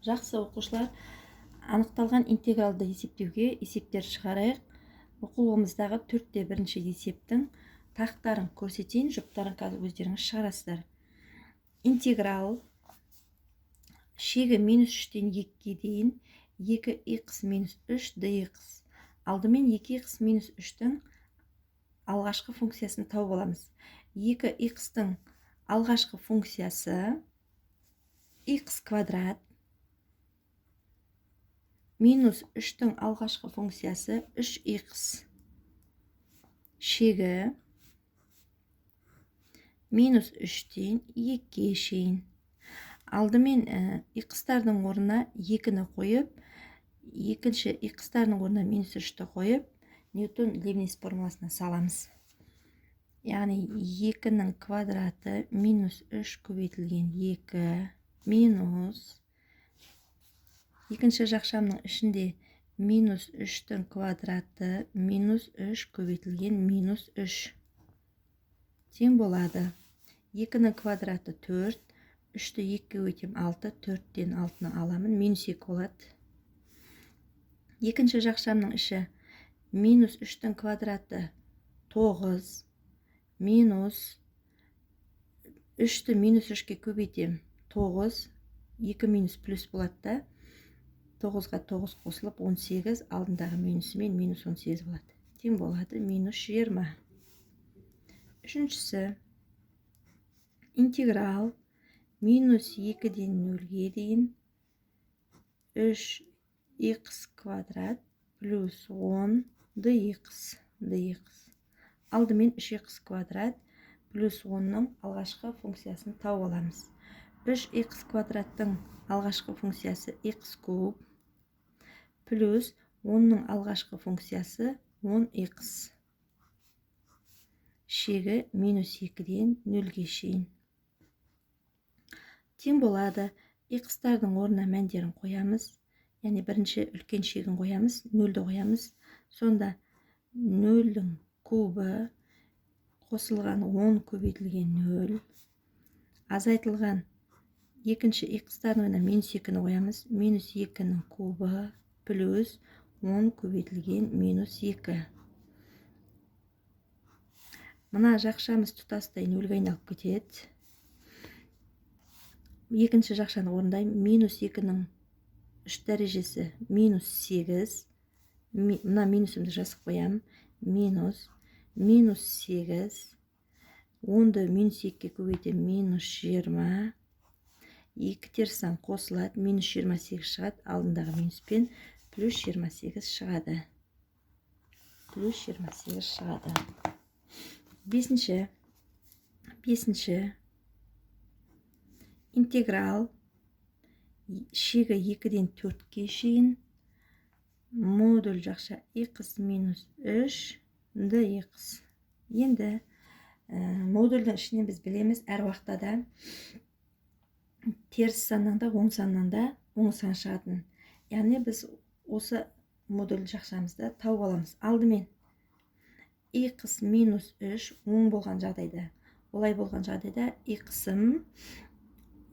Жақсы оқушылар, анықталған интегралды есептеуге есептер шығарайық. Оқулығымыздағы 4-те-1 есептің тақтарын көрсетейін, жұптарын қазір өздеріңіз шығарасыздар. Интеграл шегі -3-тен 2-ге дейін 2х минус 3 dx. Алдымен 2х минус 3-тің алғашқы функциясын тауып аламыз. 2х-тің алғашқы функциясы х квадрат минус 3-тің алғашқы функциясы 3х шегі минус 3-тен 2-ге шейін. Алдымен х-тардың орнына 2-ні қойып, екінші х-тардың орнына минус 3-ті қойып, Ньютон-Лейбниц формуласына саламыз. Яғни 2-нің квадраты минус 3 көбейтілген 2 минус екінші жақшамның ішінде минус 3-тің квадраты минус 3 көбейтілген минус 3 тең болады. 2-нің квадраты 4, 3-ті 2-ге өтем 6, 4-тен 6-ны аламын, минус 2 болады. Екінші жақшамның іші минус 3-тің квадраты 9, минус 3-ті минус 3-ке көбейтем 9, 2 минус плюс болады да, 9-ға 9 қосылып 18, алдындағы минусымен минус 18 болады. Тең болады минус 20. Үшіншісі, интеграл минус 2-ден 0-ге дейін 3х квадрат плюс 10 dx. Алдымен 3х квадрат плюс 10-ның алғашқы функциясын тауып аламыз. 3х квадраттың алғашқы функциясы х куб плюс 10-ның алғашқы функциясы 10х шегі минус 2-ден 0-ге шейін. Тең болады, х-тардың орнына мәндерін қоямыз, яғни бірінші үлкен шегін қоямыз, 0-ді қоямыз. Сонда 0-дің кубы қосылған 10 көбейтілген 0, азайтылған екінші х-тардың орнына минус 2-ні қоямыз, минус 2-нің кубы плюс 10 көбейтілген минус 2. Мына жақшамыз тұтастай 0-ге айналып кетеді. Екінші жақшаны орындаймын, минус 2-нің 3 дәрежесі минус 8, мына минусымды жазып қоямын, минус 8, 10-ды минус 2-ге көбейтем, минус 20, 2 теріс сан қосылады, минус 28 шығады, алдындағы минуспен плюс 28 шығады. Бесінші, интеграл шегі 2-ден 4-ге шейін модуль жақша х минус 3 dx. Енді модульдің ішінен біз білеміз, әр уақытта теріс саннан да оң саннан да оң сан шығатын. Яғни біз осы модуль жақшамызды тауып аламыз. Алдымен х минус 3 оң болған жағдайда, олай болған жағдайда х-ым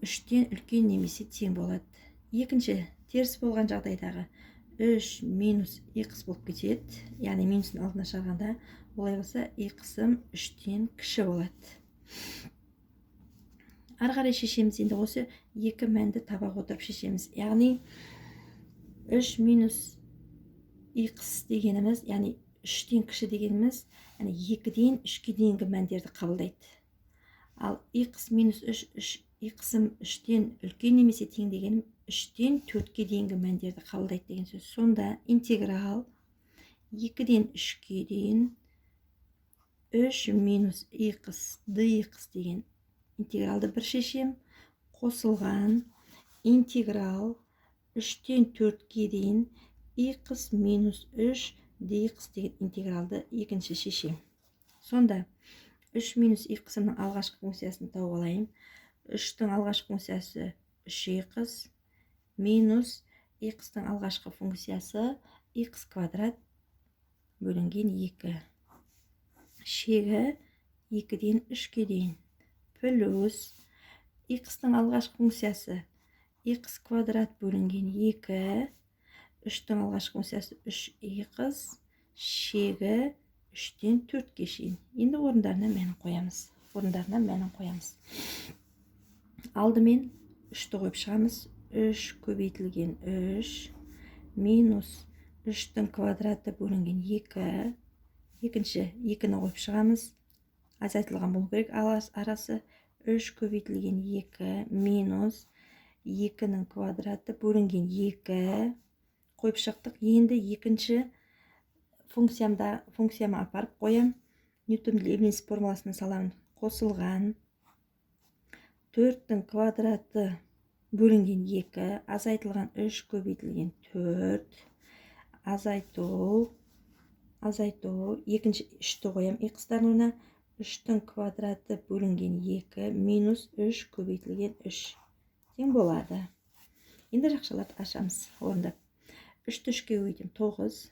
3-тен үлкен немесе тең болады. Екінші, теріс болған жағдайдағы 3 минус х болып кетеді, яғни минусын алдына шығарғанда, олай болса х-ым 3-тен кіші болады. Ары қарай шешеміз, енді осы екі мәнді таба отырып шешеміз. Яғни 3 минус х дегеніміз, яғни 3-тен кіші дегеніміз, яғни 2-ден 3-ге дейінгі мәндерді қабылдайды. Ал х минус 3, х-ым 3-тен үлкен немесе тең дегенім 3-тен 4-ге дейінгі мәндерді қабылдайды деген сөз. Сонда интеграл 2-ден 3-ге дейін 3 минус х dx деген интегралды бір шешем, қосылған интеграл 3-тен 4-ге дейін х минус 3 dx деген интегралды екінші шешем. Сонда 3 минус х-ның алғашқы функциясын тауып алайын. 3-тің алғашқы функциясы 3х минус х-тың алғашқы функциясы х квадрат бөлінген 2 шегі 2-ден 3-ге дейін плюс х-тың алғашқы функциясы x квадрат бөлінген 2, 3-тің алғашқы функциясы 3x, шегі 3-тен 4-ке шейін. Енді орындарына мәнін қоямыз. Алдымен 3-ті қойып шығамыз. 3 көбейтілген 3 минус 3-тің квадраты бөлінген 2. Екінші 2-ні қойып шығамыз. Азайтылған болу керек. Арасы 3 көбейтілген 2 минус 2-нің квадраты бөлінген 2. Қойып шықтық. Енді екінші функцияма апарып қоям. Ньютон-Лейбниц формуласына саламын. Қосылған 4-тің квадраты бөлінген 2, азайтылған 3 көбейтілген 4, азайту, екінші 3-ті қоям x-тан орнына, 3-тің квадраты бөлінген 2 минус 3 көбейтілген 3 тең болады. Енді жақшаларды ашамыз орындап. 3-ті 3-ке көбейтем 9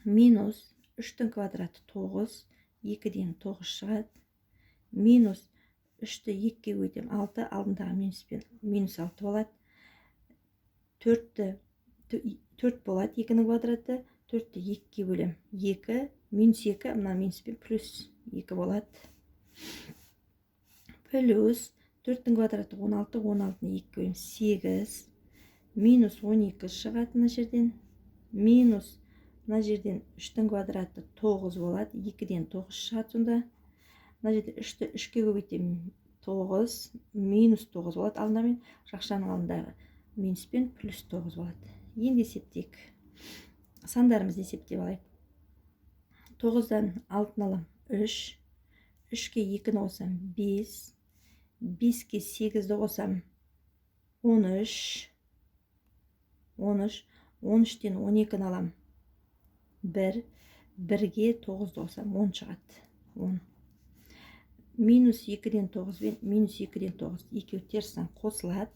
минус 3-тің квадраты 9, 2-ден 9 шығады, минус 3-ті 2-ке көбейтем 6, алдындағы минус 6 болады. 4 болады, 2-нің квадраты, 4-ті 2-ке бөлем 2, минус 2, мына минуспен плюс 2 болады. Плюс 4-тің квадраты 16, 16-ны 2-ке бөлем 8, минус 12 шығады мына жерден, минус мына жерден 3-тің квадраты 9 болады, 2-ден 9 шығады сонда. Мына жерде 3-ті 3-ке көбейтем 9, минус 9 болады. Алдында жақшаның алдындағы минуспен плюс 9 болады. Енді есептейік. Сандарымызды есептеп алайық. 9-дан 6-ны алам 3, 3-ке 2-ні қосам 5, 5-ке 8-ді қосам 13, 13-тен 12-ні алам 1, 1-ге 9-ды қосам 10 шығады. 10. Минус 2-ден 9 бен минус 2-ден 9 екеу терістен қосылады.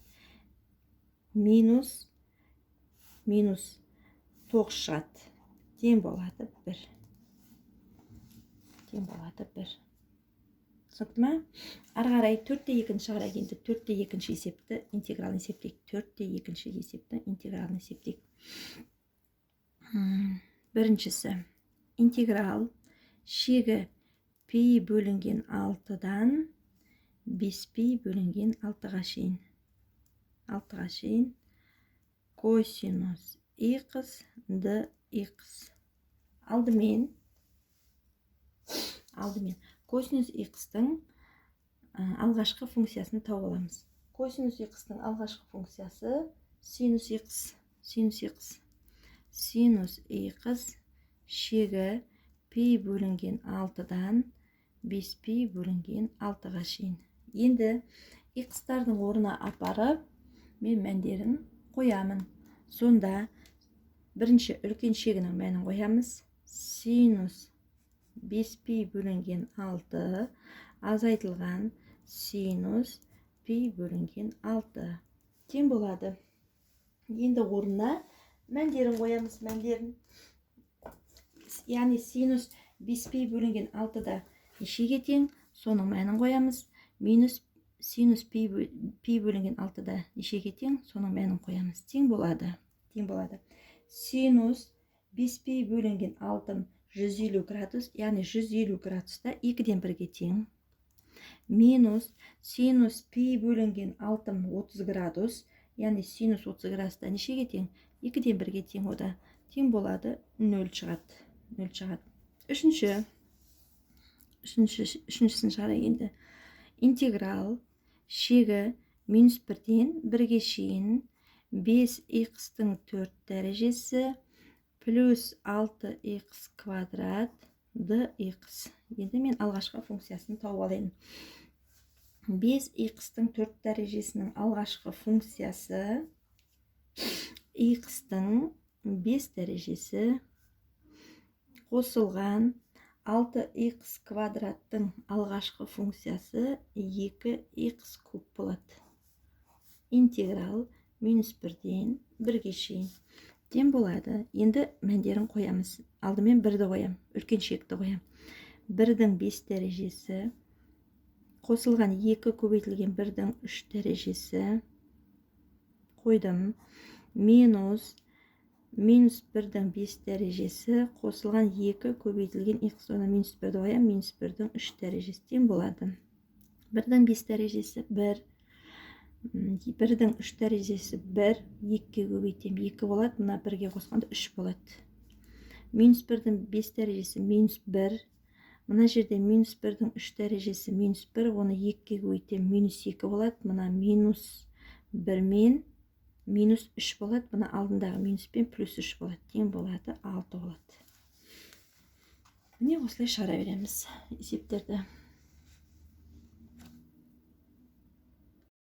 Минус 9 шығады. Тең болады 1. Түсінікті ме? Ары қарай 4-те 2-ні шығарайық. Енді 4-те 2-ші есепті интегралын есептейік. 4-те 2-ші есепті интегралын есептейік. Біріншісі интеграл шегі пи бөлінген 6-дан 5пи бөлінген 6-ға шейін косинус x dx. Алдымен косинус x-тің алғашқы функциясын тауып аламыз. Косинус x-тің алғашқы функциясы синус x. Синус x шегі пи бөлінген 6-дан 5пи бөлінген 6-ға шейін. Енді x-тардың орнына апарып, мен мәндерін қоямын. Сонда бірінші үлкен шегінің мәнін қоямыз. Синус 5пи бөлінген 6 азайтылған синус пи бөлінген 6 тең болады. Енді орнына мәндерін қоямыз. Яғни синус 5пи бөлінген 6-да нешеге тең? Соның мәнін қоямыз. Минус синус пи бөлінген 6-да нешеге тең? Соның мәнін қоямыз. Тең болады. Синус 5пи бөлінген 6 150 градус, яғни 150 градуста 2-ден 1-ге тең. Минус синус пи бөлінген 6 30 градус, яғни синус 30 градуста нешеге тең? 2-ден 1-ге тең, ода тең болады 0 шығады. Үшіншісін шығарайық енді. Интеграл шегі минус 1-ден 1-ге шейін 5x-тің 4 дәрежесі плюс 6x квадрат dx. Енді мен алғашқы функциясын тауып алайын. 5x-тің 4 дәрежесінің алғашқы функциясы x-тің 5 дәрежесі қосылған 6x квадраттың алғашқы функциясы 2x куб болады. Интеграл минус 1-ден 1-ге шейін тең болады. Енді мәндерін қоямыз. Алдымен 1-ді қоям, үлкен шекті қоям. 1-дің 5 дәрежесі қосылған 2 көбейтілген 1-дің 3 дәрежесі қойдым. Минус 1-дің 5 дәрежесі қосылған 2 көбейтілген x оны минус 1-ді қоям, минус 1-дің 3 дәрежесі тең болады. 1-дің 5 дәрежесі 1, 1-дің 3 дәрежесі 1, 2-ге көбейтем 2 болады, мына 1-ге қосқанда 3 болады. Минус 1-дің 5 дәрежесі минус 1, мына жерде минус 1-дің 3 дәрежесі минус 1, оны 2-ге көбейтем минус 2 болады, мына минус 1 мен минус 3 болады, мына алдындағы минус пен плюс 3 болады, тең болады 6 болады. Міне осылай шығара береміз есептерді.